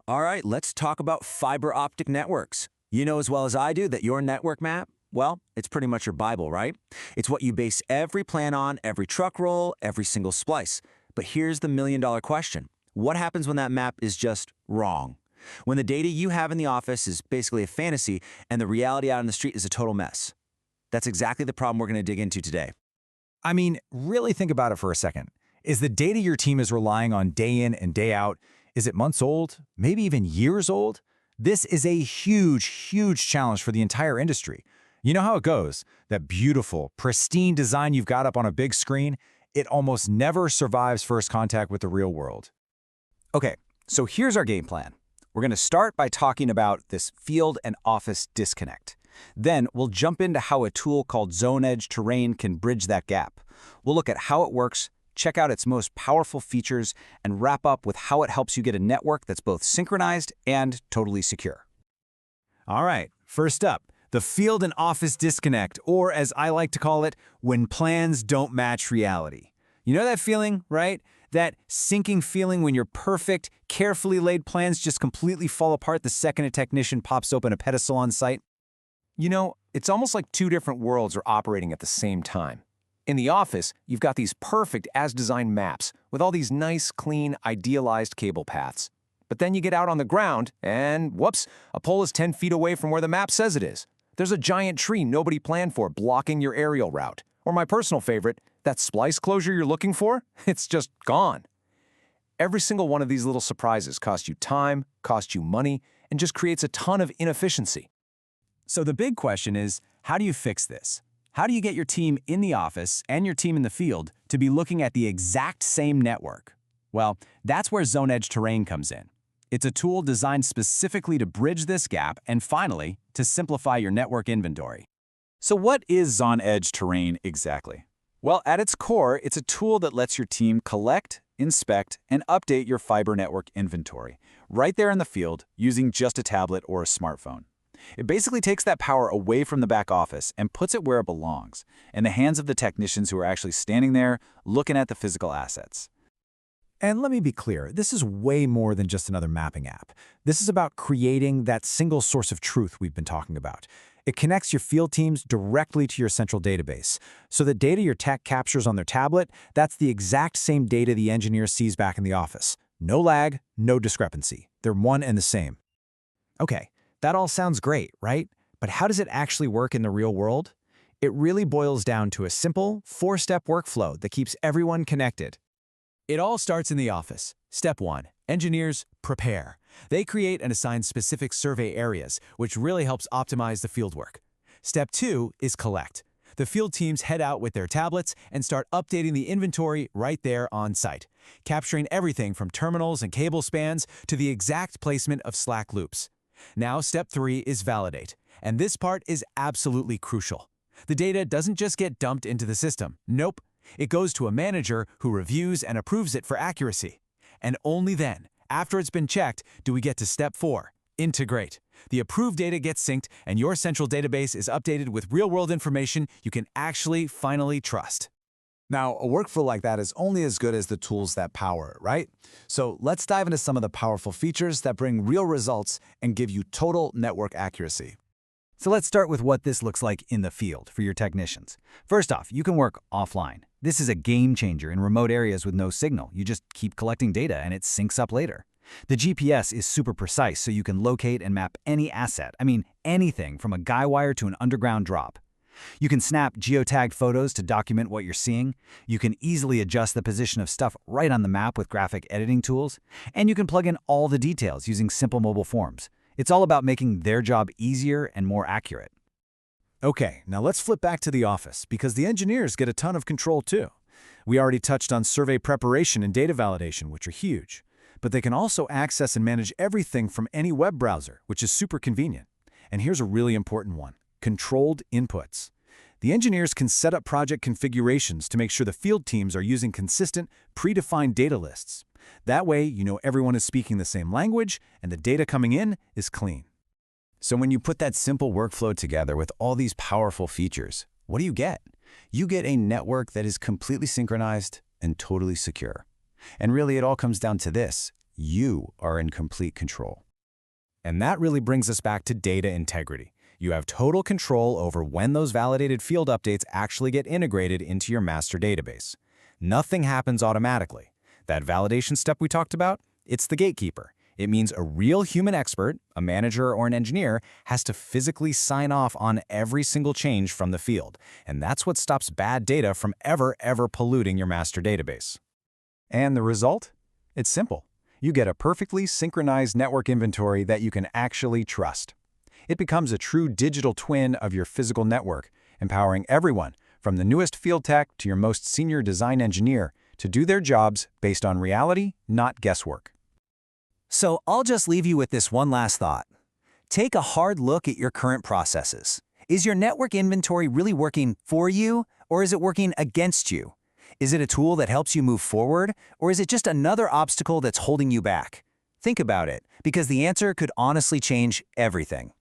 All right, let's talk about fiber optic networks. You know as well as I do that your network map, well, it's pretty much your Bible, right? It's what you base every plan on, every truck roll, every single splice. But here's the million-dollar question. What happens when that map is just wrong? When the data you have in the office is basically a fantasy and the reality out on the street is a total mess? That's exactly the problem we're going to dig into today. I mean, really think about it for a second. Is the data your team is relying on day in and day out, is it months old, maybe even years old? This is a huge, huge challenge for the entire industry. You know how it goes. That beautiful, pristine design you've got up on a big screen, it almost never survives first contact with the real world. Okay, so here's our game plan. We're going to start by talking about this field and office disconnect. Then we'll jump into how a tool called Zonedge Terrain can bridge that gap. We'll look at how it works, check out its most powerful features, and wrap up with how it helps you get a network that's both synchronized and totally secure. All right, first up, the field and office disconnect, or as I like to call it, when plans don't match reality. You know that feeling, right? That sinking feeling when your perfect, carefully laid plans just completely fall apart the second a technician pops open a pedestal on site? You know, it's almost like two different worlds are operating at the same time. In the office, you've got these perfect as-designed maps with all these nice, clean, idealized cable paths. But then you get out on the ground and, whoops, a pole is 10 feet away from where the map says it is. There's a giant tree nobody planned for blocking your aerial route. Or my personal favorite, that splice closure you're looking for, it's just gone. Every single one of these little surprises costs you time, costs you money, and just creates a ton of inefficiency. So the big question is, how do you fix this? How do you get your team in the office and your team in the field to be looking at the exact same network? Well, that's where Zonedge Terrain comes in. It's a tool designed specifically to bridge this gap and finally, to simplify your network inventory. So what is Zonedge Terrain exactly? Well, at its core, it's a tool that lets your team collect, inspect, and update your fiber network inventory right there in the field using just a tablet or a smartphone. It basically takes that power away from the back office and puts it where it belongs, in the hands of the technicians who are actually standing there looking at the physical assets. And let me be clear, this is way more than just another mapping app. This is about creating that single source of truth we've been talking about. It connects your field teams directly to your central database. So the data your tech captures on their tablet, that's the exact same data the engineer sees back in the office. No lag, no discrepancy. They're one and the same. Okay, that all sounds great, right? But how does it actually work in the real world? It really boils down to a simple, four-step workflow that keeps everyone connected. It all starts in the office. Step 1. Engineers prepare. They create and assign specific survey areas, which really helps optimize the fieldwork. Step 2 is collect. The field teams head out with their tablets and start updating the inventory right there on site, capturing everything from terminals and cable spans to the exact placement of slack loops. Now, step 3 is validate, and this part is absolutely crucial. The data doesn't just get dumped into the system. Nope. It goes to a manager who reviews and approves it for accuracy. And only then, after it's been checked, do we get to step 4, integrate. The approved data gets synced, and your central database is updated with real-world information you can actually finally trust. Now, a workflow like that is only as good as the tools that power it, right? So let's dive into some of the powerful features that bring real results and give you total network accuracy. So let's start with what this looks like in the field for your technicians. First off, you can work offline. This is a game changer in remote areas with no signal. You just keep collecting data and it syncs up later. The GPS is super precise, so you can locate and map any asset. I mean, anything from a guy wire to an underground drop. You can snap geotagged photos to document what you're seeing. You can easily adjust the position of stuff right on the map with graphic editing tools. And you can plug in all the details using simple mobile forms. It's all about making their job easier and more accurate. Okay, now let's flip back to the office, because the engineers get a ton of control too. We already touched on survey preparation and data validation, which are huge. But they can also access and manage everything from any web browser, which is super convenient. And here's a really important one: controlled inputs. The engineers can set up project configurations to make sure the field teams are using consistent, predefined data lists. That way, you know everyone is speaking the same language and the data coming in is clean. So when you put that simple workflow together with all these powerful features, what do you get? You get a network that is completely synchronized and totally secure. And really, it all comes down to this: you are in complete control. And that really brings us back to data integrity. You have total control over when those validated field updates actually get integrated into your master database. Nothing happens automatically. That validation step we talked about, it's the gatekeeper. It means a real human expert, a manager or an engineer, has to physically sign off on every single change from the field. And that's what stops bad data from ever polluting your master database. And the result? It's simple. You get a perfectly synchronized network inventory that you can actually trust. It becomes a true digital twin of your physical network, empowering everyone, from the newest field tech to your most senior design engineer, to do their jobs based on reality, not guesswork. So I'll just leave you with this one last thought. Take a hard look at your current processes. Is your network inventory really working for you, or is it working against you? Is it a tool that helps you move forward, or is it just another obstacle that's holding you back? Think about it, because the answer could honestly change everything.